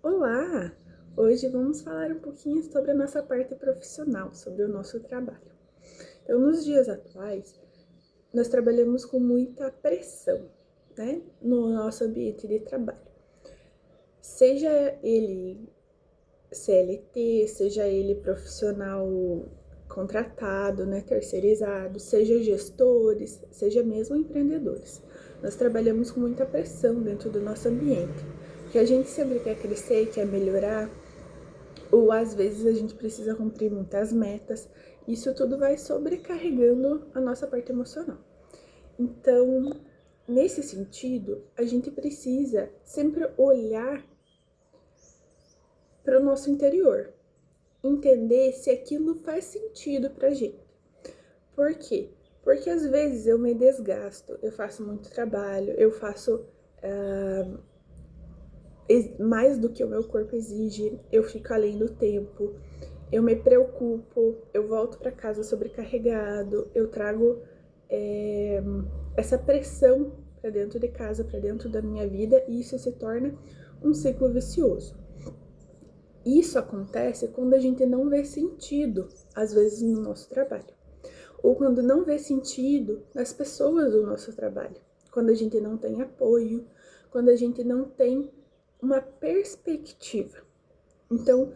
Olá! Hoje vamos falar um pouquinho sobre a nossa parte profissional, sobre o nosso trabalho. Então, nos dias atuais, nós trabalhamos com muita pressão, né, no nosso ambiente de trabalho. Seja ele CLT, seja ele profissional contratado, né, terceirizado, seja gestores, seja mesmo empreendedores. Nós trabalhamos com muita pressão dentro do nosso ambiente, porque a gente sempre quer crescer, quer melhorar, ou às vezes a gente precisa cumprir muitas metas. Isso tudo vai sobrecarregando a nossa parte emocional. Então, nesse sentido, a gente precisa sempre olhar para o nosso interior, entender se aquilo faz sentido pra gente. Por quê? Porque às vezes eu me desgasto, eu faço muito trabalho, eu faço mais do que o meu corpo exige, eu fico além do tempo, eu me preocupo, eu volto para casa sobrecarregado, eu trago essa pressão para dentro de casa, para dentro da minha vida, e isso se torna um ciclo vicioso. Isso acontece quando a gente não vê sentido, às vezes, no nosso trabalho, ou quando não vê sentido nas pessoas do nosso trabalho, quando a gente não tem apoio, quando a gente não tem uma perspectiva. Então,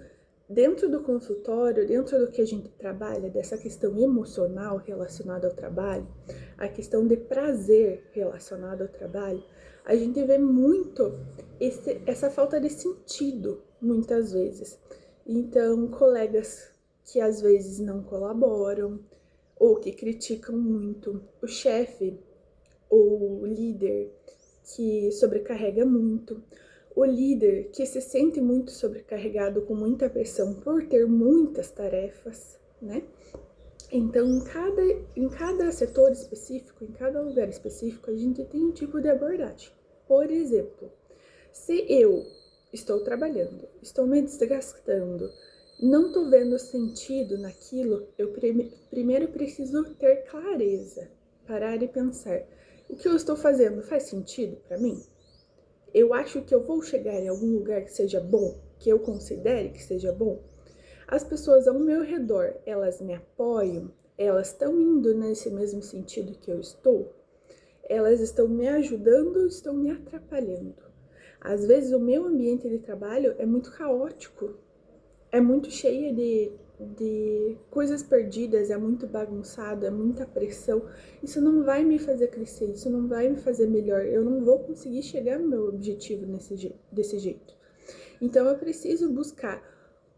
dentro do consultório, dentro do que a gente trabalha, dessa questão emocional relacionada ao trabalho, a questão de prazer relacionada ao trabalho, a gente vê muito essa falta de sentido, muitas vezes. Então, colegas que às vezes não colaboram ou que criticam muito, o chefe ou o líder que sobrecarrega muito, o líder que se sente muito sobrecarregado com muita pressão por ter muitas tarefas, né? Então, em cada setor específico, em cada lugar específico, a gente tem um tipo de abordagem. Por exemplo, se eu estou trabalhando, estou me desgastando, não estou vendo sentido naquilo, eu primeiro preciso ter clareza, parar e pensar: o que eu estou fazendo faz sentido para mim? Eu acho que eu vou chegar em algum lugar que seja bom, que eu considere que seja bom? As pessoas ao meu redor, elas me apoiam? Elas estão indo nesse mesmo sentido que eu estou? Elas estão me ajudando ou estão me atrapalhando? Às vezes o meu ambiente de trabalho é muito caótico, é muito cheia de coisas perdidas, é muito bagunçado, é muita pressão. Isso não vai me fazer crescer, isso não vai me fazer melhor. Eu não vou conseguir chegar no meu objetivo desse jeito. Então eu preciso buscar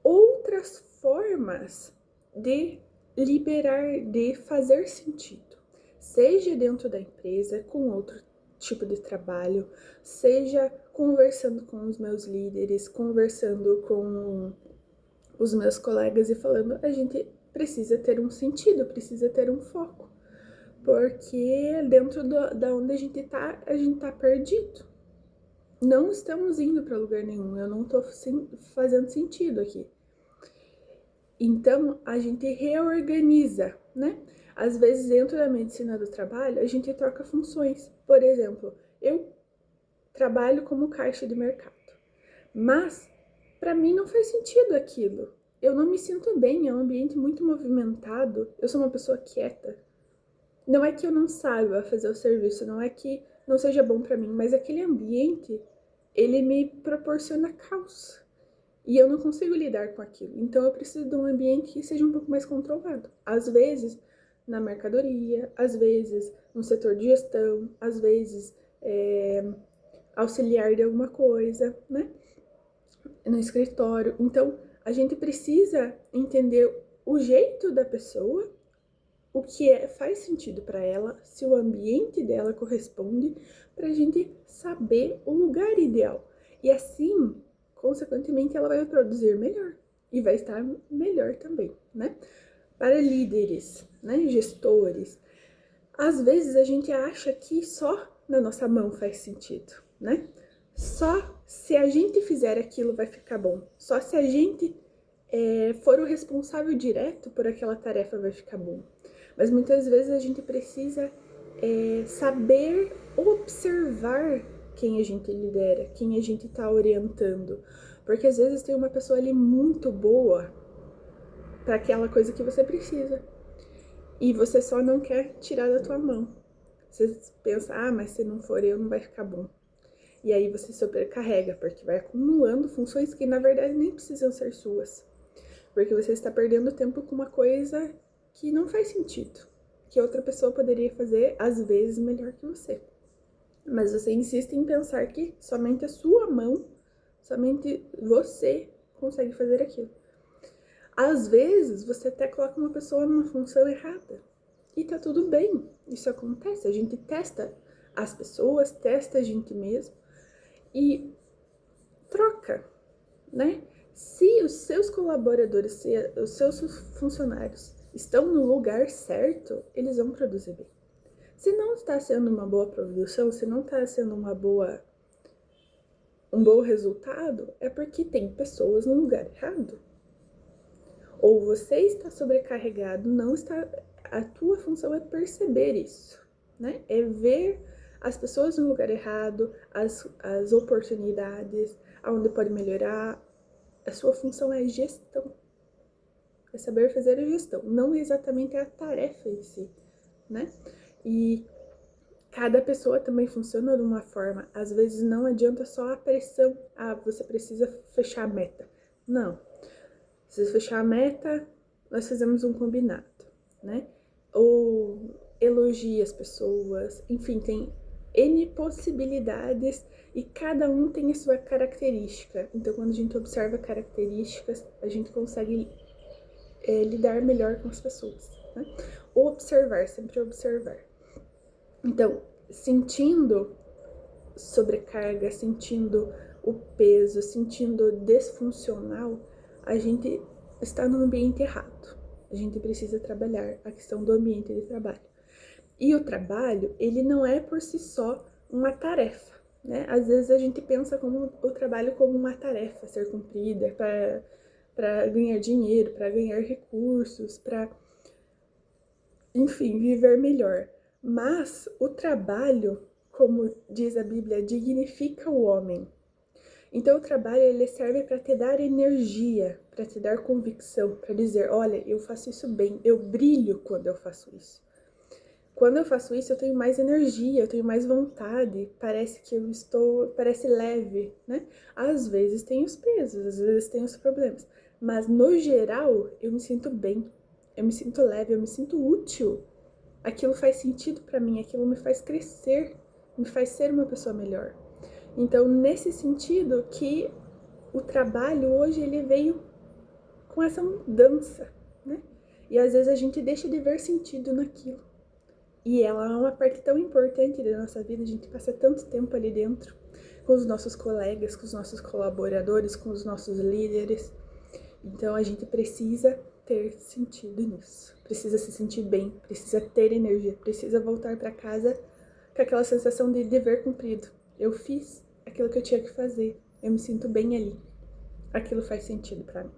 outras formas de liberar, de fazer sentido. Seja dentro da empresa, com outro tipo de trabalho, seja conversando com os meus líderes, conversando com os meus colegas e falando: a gente precisa ter um sentido, precisa ter um foco, porque dentro da onde a gente tá perdido. Não estamos indo para lugar nenhum, eu não tô fazendo sentido aqui. Então, a gente reorganiza, né? Às vezes, dentro da medicina do trabalho, a gente troca funções. Por exemplo, eu trabalho como caixa de mercado, mas para mim não faz sentido aquilo. Eu não me sinto bem, é um ambiente muito movimentado. Eu sou uma pessoa quieta. Não é que eu não saiba fazer o serviço, não é que não seja bom para mim, mas aquele ambiente, ele me proporciona caos. E eu não consigo lidar com aquilo. Então eu preciso de um ambiente que seja um pouco mais controlado. Às vezes na mercadoria, às vezes no setor de gestão, às vezes auxiliar de alguma coisa, né? No escritório. Então a gente precisa entender o jeito da pessoa, o que faz sentido para ela, se o ambiente dela corresponde, para a gente saber o lugar ideal. E assim, consequentemente, ela vai produzir melhor e vai estar melhor também, né? Para líderes, né, gestores, às vezes a gente acha que só na nossa mão faz sentido, né? Só se a gente fizer aquilo vai ficar bom. Só se a gente for o responsável direto por aquela tarefa vai ficar bom. Mas muitas vezes a gente precisa saber observar quem a gente lidera, quem a gente está orientando, Porque às vezes tem uma pessoa ali muito boa para aquela coisa que você precisa. E você só não quer tirar da tua mão. Você pensa, mas se não for eu, não vai ficar bom. E aí você sobrecarrega, porque vai acumulando funções que na verdade nem precisam ser suas. Porque você está perdendo tempo com uma coisa que não faz sentido. Que outra pessoa poderia fazer, às vezes, melhor que você. Mas você insiste em pensar que somente a sua mão, somente você consegue fazer aquilo. Às vezes, você até coloca uma pessoa numa função errada. E tá tudo bem, isso acontece. A gente testa as pessoas, testa a gente mesmo e troca, né? Se os seus colaboradores, se os seus funcionários estão no lugar certo, eles vão produzir bem. Se não está sendo uma boa produção, se não está sendo um bom resultado, é porque tem pessoas no lugar errado. Ou você está sobrecarregado, não está. A tua função é perceber isso, né? É ver as pessoas no lugar errado, as oportunidades, aonde pode melhorar. A sua função é gestão. É saber fazer a gestão, não exatamente a tarefa em si, né? E cada pessoa também funciona de uma forma. Às vezes não adianta só a pressão. Você precisa fechar a meta. Não. Precisa fechar a meta, nós fizemos um combinado, né? Ou elogia as pessoas. Enfim, tem N possibilidades e cada um tem a sua característica. Então, quando a gente observa características, a gente consegue lidar melhor com as pessoas, né? Observar, sempre observar. Então, sentindo sobrecarga, sentindo o peso, sentindo disfuncional, a gente está no ambiente errado. A gente precisa trabalhar a questão do ambiente de trabalho. E o trabalho, ele não é por si só uma tarefa, né? Às vezes a gente pensa como o trabalho como uma tarefa a ser cumprida para ganhar dinheiro, para ganhar recursos, para, enfim, viver melhor. Mas o trabalho, como diz a Bíblia, dignifica o homem. Então o trabalho ele serve para te dar energia, para te dar convicção, para dizer, olha, eu faço isso bem, eu brilho quando eu faço isso. Quando eu faço isso, eu tenho mais energia, eu tenho mais vontade, parece que parece leve, né? Às vezes tem os pesos, às vezes tem os problemas, mas no geral eu me sinto bem, eu me sinto leve, eu me sinto útil. Aquilo faz sentido para mim, aquilo me faz crescer, me faz ser uma pessoa melhor. Então, nesse sentido que o trabalho hoje ele veio com essa mudança, né? E às vezes a gente deixa de ver sentido naquilo. E ela é uma parte tão importante da nossa vida, a gente passa tanto tempo ali dentro, com os nossos colegas, com os nossos colaboradores, com os nossos líderes. Então a gente precisa ter sentido nisso, precisa se sentir bem, precisa ter energia, precisa voltar para casa com aquela sensação de dever cumprido. Eu fiz aquilo que eu tinha que fazer, eu me sinto bem ali. Aquilo faz sentido para mim.